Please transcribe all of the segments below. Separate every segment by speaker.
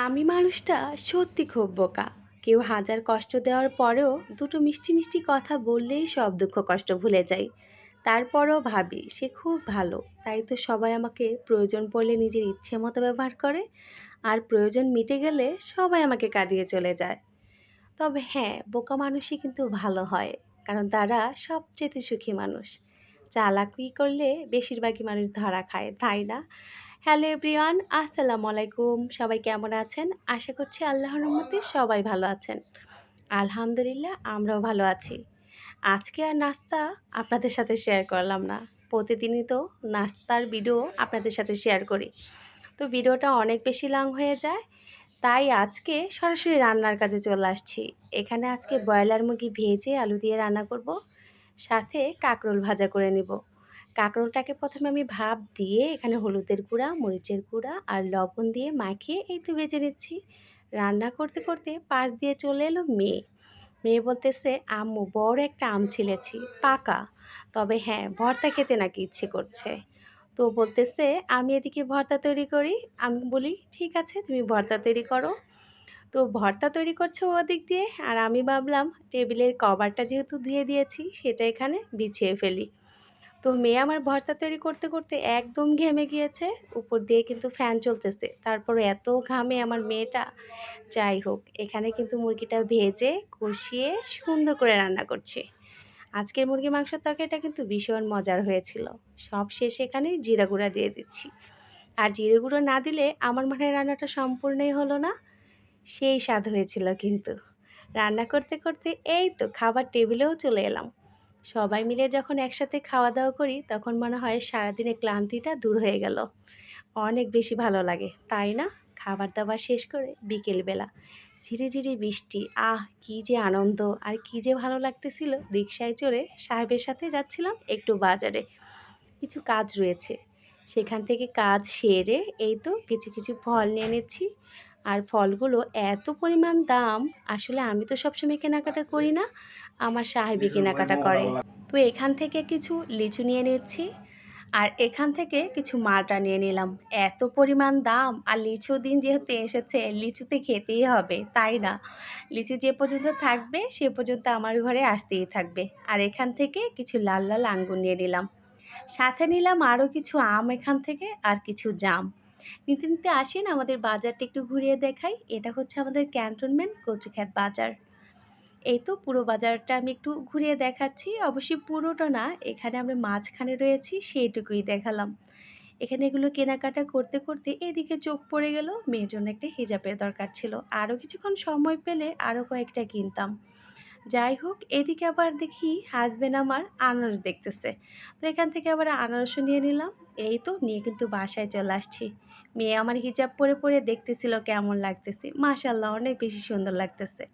Speaker 1: আমি মানুষটা সত্যি খুব বোকা। কেউ হাজার কষ্ট দেওয়ার পরেও দুটো মিষ্টি মিষ্টি কথা বললেই সব দুঃখ কষ্ট ভুলে যাই। তারপরও ভাবি সে খুব ভালো, তাই তো সবাই আমাকে প্রয়োজন পড়লে নিজের ইচ্ছে মতো ব্যবহার করে, আর প্রয়োজন মিটে গেলে সবাই আমাকে কাঁদিয়ে চলে যায়। তবে হ্যাঁ, বোকা মানুষই কিন্তু ভালো হয়, কারণ তারা সবচেয়ে সুখী মানুষ। চালাকি করলে বেশিরভাগই মানুষ ধরা খায়, তাই না? হ্যালো এভরিওয়ান, আসসালামু আলাইকুম। সবাই কেমন আছেন? আশা করছি আল্লাহর রহমতে সবাই ভালো আছেন। আলহামদুলিল্লাহ, আমরাও ভালো আছি। আজকে আর নাস্তা আপনাদের সাথে শেয়ার করলাম না। প্রতিদিনই তো নাস্তার ভিডিও আপনাদের সাথে শেয়ার করি, তো ভিডিওটা অনেক বেশি লং হয়ে যায়। তাই আজকে সরাসরি রান্নার কাজে চলে আসছি। এখানে আজকে ব্রয়লার মুরগি ভেজে আলু দিয়ে রান্না করব, সাথে কাঁকরোল ভাজা করে নিব। কাঁকরোলটাকে প্রথমে আমি ভাপ দিয়ে এখানে হলুদের গুঁড়া, মরিচের গুঁড়া আর লবণ দিয়ে মাখিয়ে এই তো ভেজে নিচ্ছি। রান্না করতে করতে পাশ দিয়ে চলে এলো মেয়ে। মেয়ে বলতেছে, আম্মু বড় একটা আম ছিলেছি, পাকা, তবে হ্যাঁ ভর্তা খেতে নাকি ইচ্ছে করছে। তো বলতেছে আমি এদিকে ভর্তা তৈরি করি। আমি বলি ঠিক আছে, তুমি ভর্তা তৈরি করো। তো ভর্তা তৈরি করছে ও দিক দিয়ে, আর আমি ভাবলাম টেবিলের কভারটা যেহেতু ধুয়ে দিয়েছি সেটা এখানে বিছিয়ে ফেলি। তো মেয়ে আমার ভর্তা তৈরি করতে করতে একদম ঘেমে গিয়েছে। উপর দিয়ে কিন্তু ফ্যান চলতেছে, তারপর এত ঘামে আমার মেয়েটা। যাই হোক, এখানে কিন্তু মুরগিটা ভেজে কষিয়ে সুন্দর করে রান্না করছি। আজকের মুরগি মাংসের তরকারিটা কিন্তু ভীষণ মজার হয়েছিল। সব শেষে এখানে জিরা গুঁড়া দিয়ে দিচ্ছি। আর জিরে গুঁড়ো না দিলে আমার মনে হয় রান্নাটা সম্পূর্ণই হলো না। সেই স্বাদ হয়েছিল কিন্তু। রান্না করতে করতে এই তো খাবার টেবিলেও চলে এলাম। সবাই মিলে যখন একসাথে খাওয়া দাওয়া করি তখন মনে হয় সারাদিনের ক্লান্তিটা দূর হয়ে গেল। অনেক বেশি ভালো লাগে, তাই না? খাবার দাবার শেষ করে বিকেলবেলা ঝিরিঝিরি বৃষ্টি, আহ কি যে আনন্দ আর কি যে ভালো লাগতেছিল। রিকশায় চড়ে সাহেবের সাথে যাচ্ছিলাম একটু বাজারে, কিছু কাজ রয়েছে। সেখান থেকে কাজ সেরে এই তো কিছু কিছু ফল নিয়ে নিচ্ছি। আর ফলগুলো এত পরিমাণ দাম, আসলে আমি তো সবসময় কেনাকাটা করি না, আমার সাহেবই কেনাকাটা করে। তো এখান থেকে কিছু লিচু নিয়ে নিচ্ছি, আর এখান থেকে কিছু মালটা নিয়ে নিলাম। এত পরিমাণ দাম, আর লিচুর দিন যেহেতু এসেছে, লিচুতে খেতেই হবে, তাই না? লিচু যে পর্যন্ত থাকবে সে পর্যন্ত আমার ঘরে আসতেই থাকবে। আর এখান থেকে কিছু লাল লাল আঙ্গুর নিয়ে নিলাম, সাথে নিলাম আরও কিছু আম এখান থেকে, আর কিছু জাম। নিতে নিতে আসেন আমাদের বাজারটা একটু ঘুরিয়ে দেখাই। এটা হচ্ছে আমাদের ক্যান্টনমেন্ট কচুক্ষেত বাজার। এই তো পুরো বাজারটা আমি একটু ঘুরিয়ে দেখাচ্ছি, অবশ্যই পুরোটা না, এখানে আমরা মাঝখানে রয়েছি সেইটুকুই দেখালাম। এখানে এগুলো কেনাকাটা করতে করতে এদিকে চোখ পড়ে গেল মেয়ের জন্য একটা হিজাবের দরকার ছিল। আরও কিছুক্ষণ সময় পেলে আরও কয়েকটা কিনতাম। যাই হোক, এদিকে আবার দেখি হাজবেন্ড আমার আনারস দেখতেছে, তো এখান থেকে আবার আনারসও নিয়ে নিলাম। এই তো নিয়ে কিন্তু বাসায় চলে আসছি। মেয়ে আমার হিজাব পরে পরে দেখতেছিল কেমন লাগতেছে। মাশাল্লাহ, অনেক বেশি সুন্দর লাগতেছে।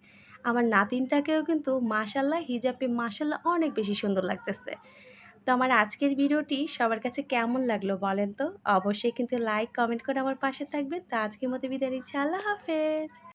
Speaker 1: আমার নাতিনটাকেও কিন্তু মাশাল্লাহ হিজাবে মাশাল্লাহ অনেক বেশি সুন্দর লাগতেছে। তো আমার আজকের ভিডিওটি সবার কাছে কেমন লাগলো বলেন তো? অবশ্যই কিন্তু লাইক কমেন্ট করে আমার পাশে থাকবেন। তো আজকের মতো বিদায় নিচ্ছি, আল্লাহ হাফেজ।